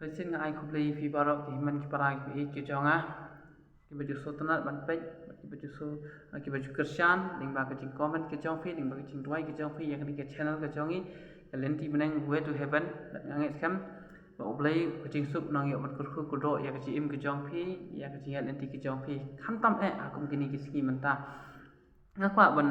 Recent nga ai khublei fi barok ki man ki parang ki ki jonga ki baju sotanat ban pek ki baju Christian ding ba ka jing comment ki jong fi ding ba ka jing duai ki jong fi yang ni ke channel ka jongi ka lenti benang way to heaven ngai skam ba oblei ka jing sup nang yo mat kur ku do ya ka ji im ki jong fi ya ka jing lenti ki jong fi kham tam akum kini ki ski menta ngakwa ban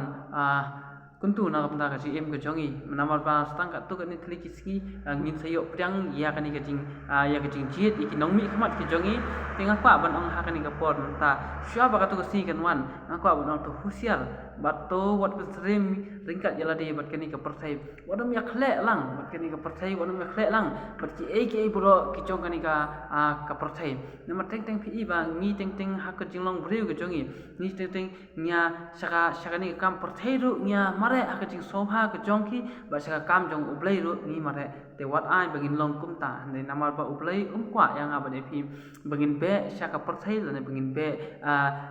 kuntu na kapna ka si em ka jongi namar ba stang ka to ka ni thli ki ski ngin sayo priang ya ka ni ka jing jiet iki nongmi khmat ki jongi tinga kwa ban ong ha ka ni ka por ta sya ba ka to ka si kan wan ngakwa ban ong to husial bat to wat pesrim ringkat jala de bat ka ni ka perthai wadam ya khle lang bat ka ni ka perthai wadam ya khle lang bat ki ei bro ki jong ka ni ka perthai namar teng pi ba ngi teng ha ka jinglong breu ka jongi ni teng nya saka ni kam perthai ru nya mare ha ka jing sobha ka jongki ba saka kam jong ublei ru ni mare te wat ai bangin long kum ta ne namar ba ublei kwa yang aba de pi bangin be saka perthai la ne bangin be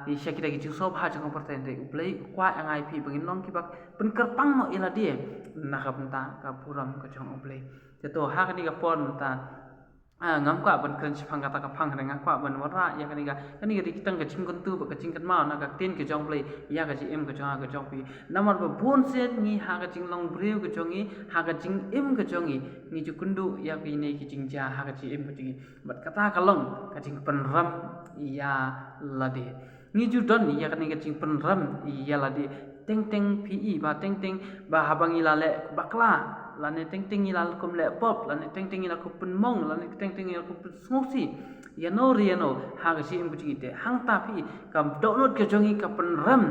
ni shakira ki jing sobha jong perthai de ublei kwa yang ai pi bangin long ki ba pen kerpang no ila dia na ka penta ka puram ka jong ublei te to ha ka ni ka pon ta ngam kwa ban kren chipang kata ka phang renga kwa ban wara ya kani ka di kitang ka chim kun tu ba ka ching kan ma na ka tin ke jong play ya ka ji em ka jong ka jong pi namar ba bon set ni ha ka ching long breu ka jongi ha ka ching em ka jongi ni ju kundu ya ki ne ki ching ja ha ka ji em ka jongi bat kata ka long ka ching pen ram ya lade ni ju don ya kani ka ching pen ram ya lade teng pi ba teng ba habang ilale bakla lane teng ilal kum le pop lane teng ilal kum pun mong lane teng ilal kum pun smosi ya no ha ga si im buji te hang ta pi kam download ke jongi ka pen ram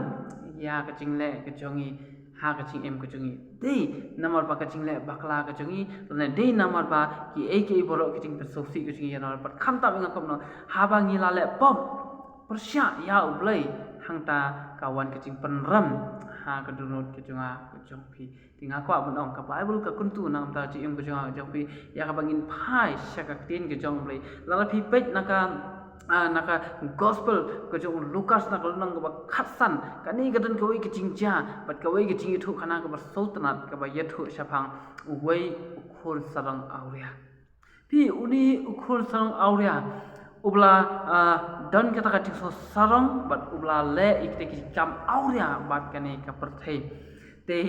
ya ka ching le ke jongi ha ka ching em ke jongi dei namar ba ka ching le bakla ka jongi lane dei namar ba ki ek boro ke ching sosi ke jongi ya no par kham ta nga kom no ha ba ngila le pop persya ya ublai hang ta kawan ke ching pen ram ha ka download ke jonga ke jong pi tinga kwa ban ong ka bible ka kuntu nam ta chi em ko jong jong pi ya ka bangin phai shaka tin ke jong blai la pi pet naka gospel ko jong lucas na ko nang ba khatsan kani ga dan ko wi ke jingja bat ka wi ke jing thu khana ka ba sultanat ka ba yathu shapang wei ukhul sarang auria pi uni ukhul sarang auria ubla dan kata ka so sarang bat ubla le ikte ki kam auria bat kani ka perthai te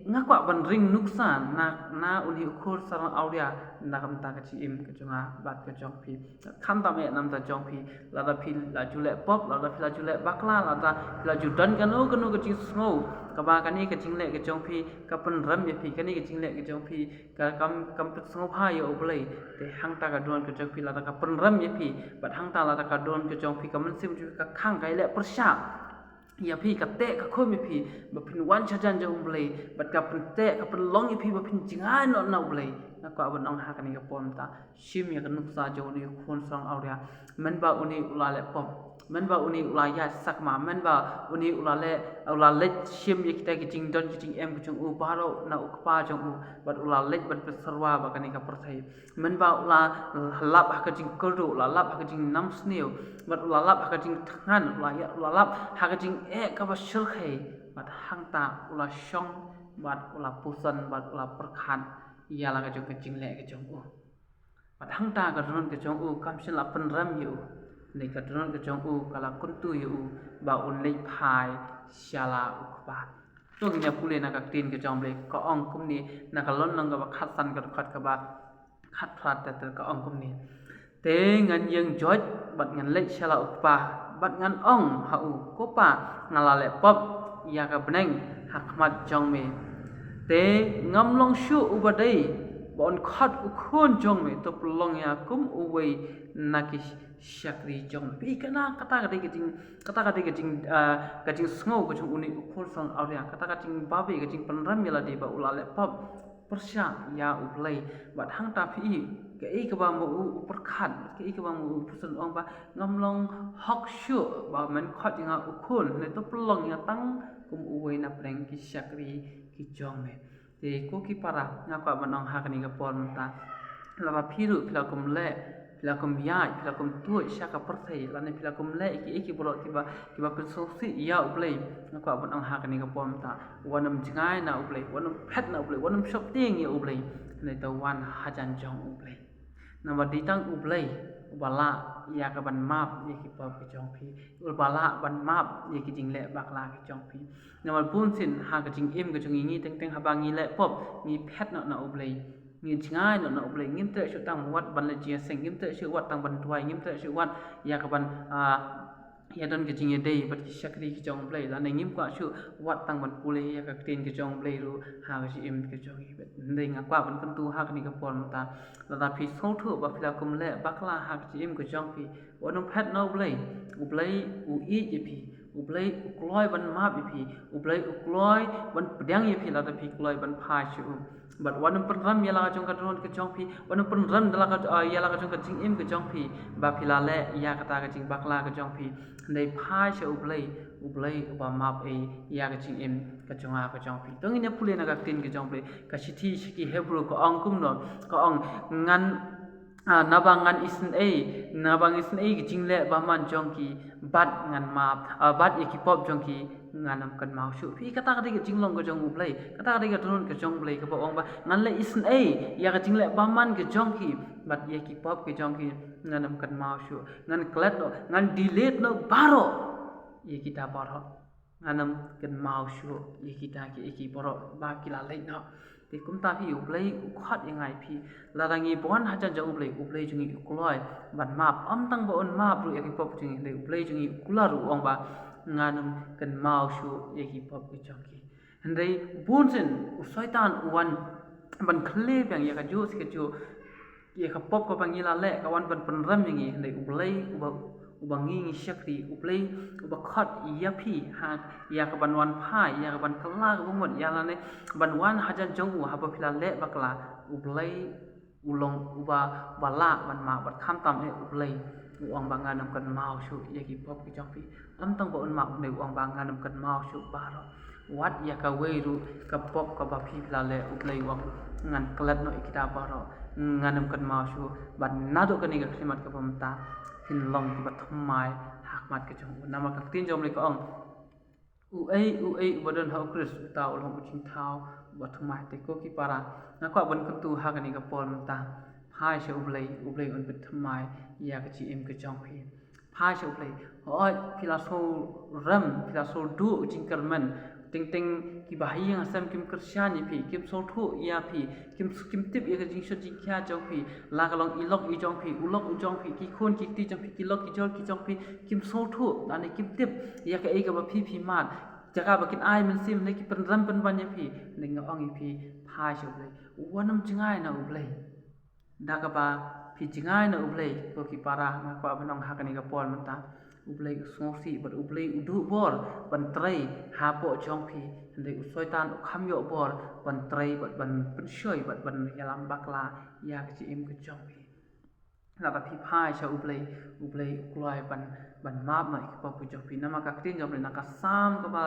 ngakwa ban ring nuksan na uni ukhur sarang auria na kam ta ka chi im ka chunga bat ka jong pi kham ta me nam ta jong pi la da pi la jule pop la da pi la jule bakla la da la ju dan ka no ka chi smo ka ba ka ni ka ching le ka jong pi ka pen ram ye pi ka ni ka ching le ka jong pi ka kam pet smo pha yo oblei te hang ta ka don ka jong pi la da ka pen ram ye pi bat hang ta la da ka don ka jong pi ka man sim ju ka khang kai le persha ya pi ka te ka khoi mi pi ba pin wan cha jan jong blai bat ka pin te ka pin long pi ba pin jingai no na blai na ka ban ong ha ka ni ka pom ta shim ya ka nuk sa jo ni khon sang auria men ba uni ula le pom men ba uni ula ya sak ma men ba uni ula le shim ya kita ki jing don ki jing em ki jong u ba ro na u pa jong u bat ula le bat pe sarwa ba ka ni ka perthai men ba ula lap ha ka jing koru ula lap ha ka jing nam sneu bat ula lap ha ka jing thangan ula lap ha ka jing ka ba shil khai bat hang ta ula shong bat ula pusan bat ula perkhan ya la ka jong ka jing le ka jong u bat hang ta ka ron ka jong u kam shin la pen ram yu nei ka ron ka jong u kala kuntu yu ba un lei phai shala u ba to nya pule na ka tin ka jong le ka ong kum ni na ka lon nang ka ba khat san ka khat ka ba khat phat ta ka ong kum ni te ngan yang joj bat ngan lei shala u ba bat ngan ong ha u ko pa ngala le pop ya ka beneng hakmat jong me te ngam long shu u ba dei bon khat u khon jong me to plong ya kum u wei nakis shakri jong pi kana kata ka de ke jing ka jing sngo ko jong uni u khol sang auria kata ka jing babe ka jing panram mela de ba ula le pop persya ya u play bat hang ta phi ke ei ka ba mo u perkhat ke ei ka ba mo u pusan ong ba ngam long hok shu ba men khat nga u khon ne to plong ya tang kum u wei na preng ki shakri ki jong me te ko ki para nga kwa banong ha ka ni ka pon ta la phiru phila kum le phila kum ya phila kum tu sha ka perthai la ne phila kum le ki bolo ki ba pen so si ya u play nga kwa banong ha ka ni ka pon ta wanam jingai na u play wanam phet na u play wanam shop ting ya u play ne to wan hajan jong u play nama ditang ublay ubala ya ka ban map ye ki pop ki chong phi ubala ban map ye ki jing le bakla ki chong phi nama bun sin ha ka jing im ka chung ngi teng teng ha ba ngi le pop ngi phet na ublay ngi chingai na ublay ngim te shu tang wat ban le chia seng ngim te shu wat tang ban tuai ngim te shu wat ya ka ban ya dan ke jing day bat ki shakri ki chong play la ngim kwa shu wat tang ban pule ya ka tin ki chong play ru ha ka chi im ki chong i bet ndai nga kwa ban kan tu ha ka ni ka pon ta la da phi so thu ba phila kum le bakla ha ka chi im ki chong phi wonum phat no play u play u i ji phi u play u kloi ban ma bi phi u play u kloi ban pdyang ye phi la da phi kloi ban pha shu but wanum ram ya la ka chong ka dron ki chong phi wanum ram da la ka ya la ka chong ka jing im ki chong phi ba phila le ya ka ta ka jing bakla ka chong phiในพายเชอุบเลยอุบามาเอยากจิงเอ็มกระจงอากระจงพีตรงนี้เนี่ยผู้เล่นนักตินกระจงเลยกระชิที่ชิกิเฮบรูก็อ่องกุมเนาะก็อ่องงันนาบางงันอิสเนาบางอิสเอกจิงเล่บามันจงกีบัดงันมาบัดเอกิปอบจงกีงานนำกันมาชุพี่กระตากระดิกจิงลงกระจงอุบเลยกระตากระดิกกระทุนกระจงอุบเลยก็บอกองว่างันเล่อิสอยากจิงเล่บามันกระจงกีบัดเอกิปอบกระจงกีงานนำกันมาชุงานเคล็ดเนาะงานดีเลทเนาะบาร์เอกิตาบาร์งานนำกันมาชุเอกิตากีเอกิบาร์บากิลาเล่เนาะแต่กุมตาพี่อุบเลยอุขัดยังไงพี่ลาดังอีบอนฮัจันจะอุบเลยจึงอีอุกลอยบัดมาบอ้ำตั้งบอนมาบรู้เอกิปอบจึงเลยอุบเลยจึงอีอุกลารู้องบางานนำกันมาชุเอกิปอบกิจงกีเห็นได้บุญสินอุสอยตานวันบันเคลียบอย่างเยกจูสกจูเยกปอบกับบังยีลาเละกับวันบันเป็นรำอย่างงี้เห็นได้อุบเลยอุบังงี้ชักดีอุบเลยอุบขัดยาพี่หากยากับบันวันพ่ายยากับบันกลากับหมดยาละเนี่ยบันวันฮัจันจงฮับพิลาเละบักลาอุบเลยอุลงอุบาละบันมาบัดข้ามตามอุบเลยอุงบางงานนำกันมาชุเยกิปอบกิจงพีอันตั้งบ่อนมาในอุงบางงานนำกันมาชุบาร์วัดยากเวรุกับปอบกับบาพีพลาเลอุบเลยวังงานกลัดโนอิกิตาบาร์งานนำกันมาชุบัดนาดูกันนี่กับคลิมัดกับผมตาหินลองที่บัดทำไมหากมัดกิจงนามากักตินจอมเลยก็องอุบัดนเฮาคริสตาอุลงอุจินเท้าบัดทำไมแต่ก็กิปาระนักว่าบันกันตูหากันนี่กับปอมตาพายเชอุบเลยอุนเป็นทำไมอยากจีเอ็มกิจงพีพายเชอุบเลยโอ้ยพิลาโซรัมพิลาโซดูจิงเกิลมันting ki bahaya asam kim kersian ni phi kim sotu ya phi kim tip ya jing shot jing kya jong phi la kalong ilok i jong phi ulok u jong phi ki khon ki ti jong phi ki lok ki jol ki jong phi kim sotu ani kim tip ya ka ei ka ba phi mat jaga ba kin ai men sim ne ki pen ram pen ban ya phi ning ong i phi pha shu ble wanam jingai na u ble da ka ba phi jingai na u ble ko ki para nga ko abanong ha ka ni ka pol man ta ublay usngsi bat ublay udu bor bantrai hapo jongpi ndai usoitan ukhamyo bor bantrai bat ban penshoi bat ban yalam bakla ya ki im ke jongpi la ba phi phai cha ublay ukloi ban map na ikpa pu jongpi nama ka tin jomle na ka sam ka ba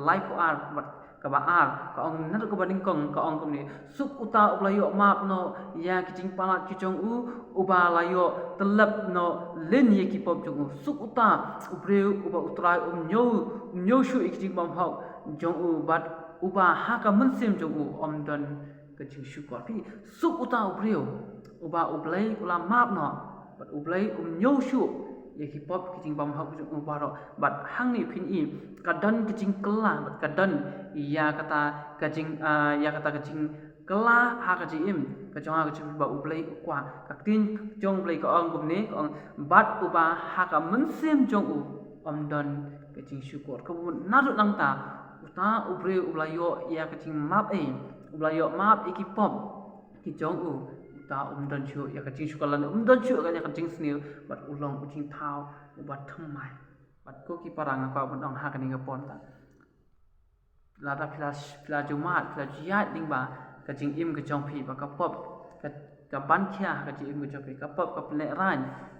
life ar bat ka ba ar ka ong na ka ba ding kong ka ong kom ni suk uta ublayo map no ya ki jing pala ki jong u uba layo telap no len ye ki pop jong u suk uta ubreu uba utrai nyo shu ik jing bam hau jong u bat uba ha ka mun sim jong u don ka jing shu ko pi suk uta ubreu uba ublai ula map no bat ublai nyo shu ye ki pop ki jing bam hau jong u baro bat hang ni phin i kadan ki jing kala bat kadan ya kata ka jing kala ha ka jim ka jong ha ka jim ba ublai kwa ka tin jong blai ka ong gum ni ka ong bat uba ha ka mun sim jong u don ka jing shu ko ka bu na ru nang ta uta ubre ublayo ya ka jing map ublayo map ki pop ki jong u ta don shu ya ka jing shu kala don shu ka ya ka jing snil bat ulong u jing thao ubat thamai bat ko ki parang ka bu dong ha ka ni ka pon ta la da pila jumat pila jiat ding ba ka jing im ka jong phi ba ka pop ka ban khia ka jing im ka jong phi ka pop ka ple ran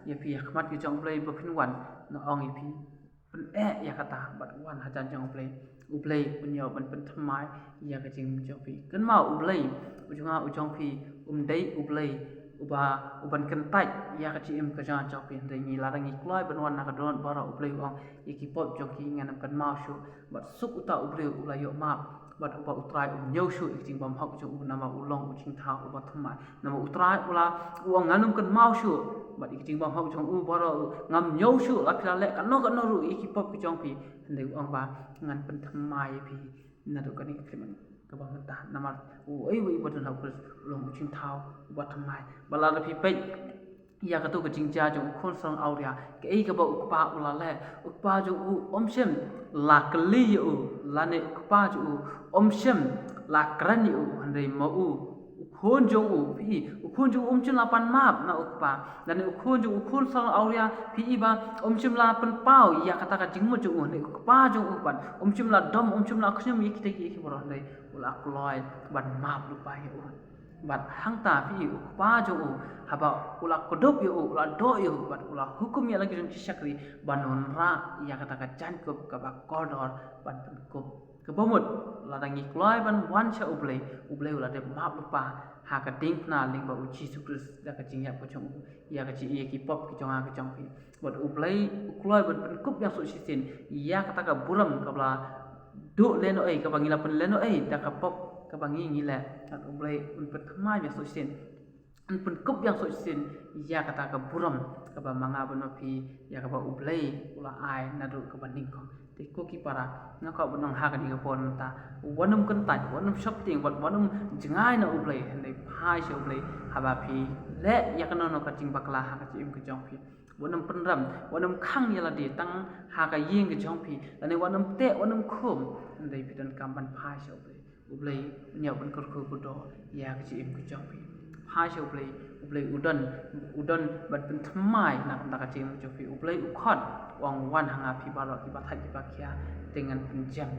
ya phi khmat ki jong play ba phin wan no ong i phi pen ya kata bat wan hajan jong play punyo ban pen thamai ya ka jing jong phi kan ma ublay ujunga ujong phi dei ublay uban kan pai ya ka jing im ka jong phi dei ni la dang i kloi ban wan na ka don bara ublay ong ya ki pop jong ki ngan kan ma shu bat suk uta ublay ulayo map บัดอุปอุตรายเยาวชูจริงบำหักจงนำมาอุลองอุชิงท้าอุบัติใหม่นำมาอุตรายอุลาอุงานนุ่มกันเมาชูบัดจริงบำหักจงอุบาร์งามเยาวชูลักษณะเล็กกันนรู้อีกปอบกิจงพีเดี๋ยวอังบางานเป็นทำไมพีนั่นดูกันนี่คือมันก็บอกมันตานามาวิบัติเราคือลงชิงเท้าวัดทำไมบาลาพีเป็ดอยากกระตุกจริงจ้าจงคนสังเอาเดียก็บอกอุปปาอุลาแลอุปปาจงอมเชมหลักลีอยู่ลานอุปปาจงอมเชมหลักรันอยู่อันเดียมาคนจงพี่คนจงจนลาปันมาบนะอุปปาdanคนจงคนสังเอาเดียพี่บ้าเชมลาปันเป้าอยากกระตากจริงมั้งจงนี่อุปปาจงอุปปันเชมลาดมเชมลาขยมยี่คิดกี่บรอนเลยอุลากลอยบันมาบลุไปอยู่บัดหังตาพี่อุปปาจงฮะบ่อุลากดบอยู่อุลาโดอยู่บัดอุลาhukum yang lagi jeng syakri banon ra ya kata jan kub kabak kodor ban kub kebomut ladangi kloi ban wan cha uble ulah de maaf lupa ha ka ding na ling ba uji sukris da ka jing ya ko chong ya ka ji ye ki pop ki chong ha ka chong pi bot uble kloi ban kub yang su sisin ya kata ka buram kabla du leno ai ka bangila pen leno ai da ka pop ka bangi ngila ka uble un pertama yang su sisin an pun kup yang so sin ya kata ka buram ka ba manga banopi ya ka ba ublei ula ai nadu ka ba ningkong te ko ki para na ka bonong ha ka ni ka pon ta wanum kan ta wanum shopping wanum jingai na ublei nei phai se ublei ha ba phi le ya ka no ka jing bakla ha ka im ka jong phi wanum penram wanum khang ya la de tang ha ka ying ka jong phi la wanum te wanum khum nei pidan kam ban phai se ublei nyau ban kur ku do ya ka im ka jong phi hai se ublei udan bat pen thamai nak tak cim jofi ublei ukhot wang wan hanga phi baro ki bathai ki bakhya dengan penjam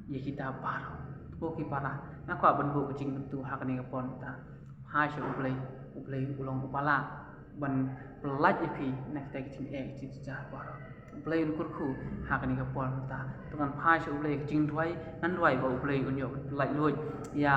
ye kita baro ko ki para nak ko ban bu jing tu hak ni pon ta hai se ublei ulong upala ban pelaj phi nak tak cim cim ja baro ublei kur khu hak ni pon ta dengan hai se ublei jing thoi nan thoi ba ublei unyo pelaj loi ya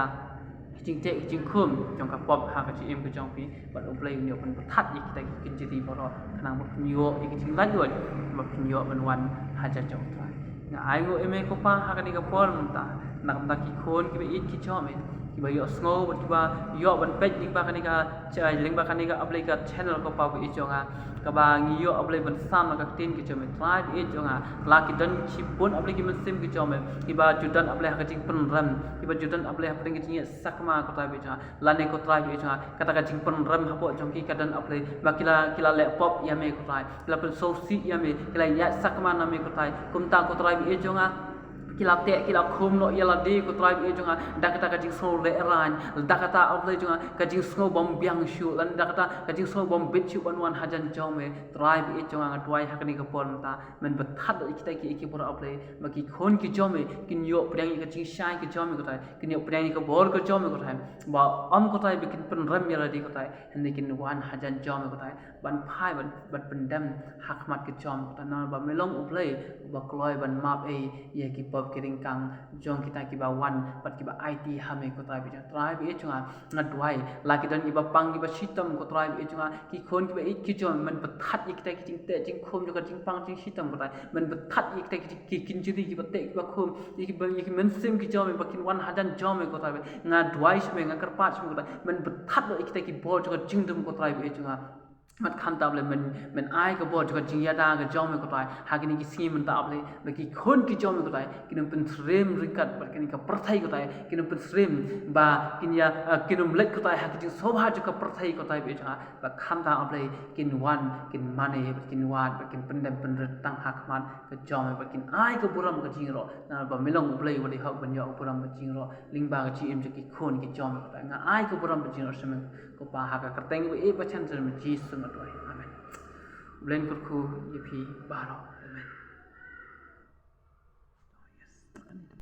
จริงเจ๊จริงคุ้มจงกับป๊อบหากจะเอ็มกับจงพีบัดอุปเลยเนี่ยเป็นทัดอีกแต่กินจะดีพอรอขนาดมันโยอีกจริงไล่ด้วยมันโยเป็นวันหาจะจงทายงาไอ้โง่เอ็มก็ป้าหากนี่กับป๊อบมันตานักตาขี้โคนกี่ใบอีกขี้ชอบไหมกี่ใบโยสโง่กี่ใบโยบันเป็ดลิงบาคันนี่ก็เจอลิงบาคันนี่ก็อัพเลยกับช่องก็ป้าไปอีกจงอ่ะกับบางโยอัพเลยบันซ้ำแล้วก็ตีนกี่จงไหมทรายไปอีกจงอ่ะลากิดันชิปนอัพเลยกี่มันซิมกี่จงไหมกี่ใบจุดดันอัพเลยหากจริงเป็นรันกี่ใบจุดดันอัพเลยหากจริงเนี่ยสักมาก็ตายไปจงอ่ะlane ko try bi changa kata ka jing pen ram hapo jong ki kadan aple ba kila le pop ya me ko try kila pen so si ya me kila ya sakma na me ko try kumta ko try bi jonga kila te kila khum no ya la de ko try bi jonga da kata ka jing so le ran da kata aple jonga ka jing so bom biang shu lan da kata ka jing so bom bit chu ban wan hajan jong me try bi jonga nga twai hakni ko pon ta men bat that ikita ki por aple ma ki khon ki jong me kin yo prang ka jing shai ki jong me ko try kin yo prang ka bor ko jong me ko try ba am ko try bikin pen ram ya la di ko try hande kin wan hajan jong me ko try ban phai ban pendam hak mat ki jong ta na ba melong uple ba kloi ban map e ye ki pop kiring kang jong kita ki ba wan pat ki ba IT hame ko try bi try bi chunga na dwai la ki dan ki ba pang ki ba sitam ko try bi chunga ki khon ki ba ik ki jong man bat that ik ta ki jing te jing khom jo ka jing pang jing sitam ko try man bat that ik ta ki kin ji di ki ba te ki ba khom ki men sim ki jong ba kin wan hajan jong me ko try nga dwai sme nga karpat sme ko try man bat that ik ta ki bol jo ka jing dum ko try bi chunga mat kham tab le men ai ka bol jo ka jing ya da ka jong me ko try ha ki ni ki sim man tab le ba ki khon ki jong me ko try ki num pen srem ringkat ba ki ni ka prathai ko try ki num pen srem ba kin ya ki num lek ko try ha ki jing sobha jo ka prathai ko try bi chunga ba kham ta ab le kin wan kin mane ba kin wan ba kin pendam pen tang hak mat ka jong me ba kin ai ka buram ka jing ro na ba melong uble wali hak ban yo buram ba jing ro ling ba ka chi em jo ki khon ki jong me ko try nga ai ka buram ba jing ro sem ko pa ha ka kerteng ba e ba chan sem ji sum atoi amen blen kur khu ye phi ba ro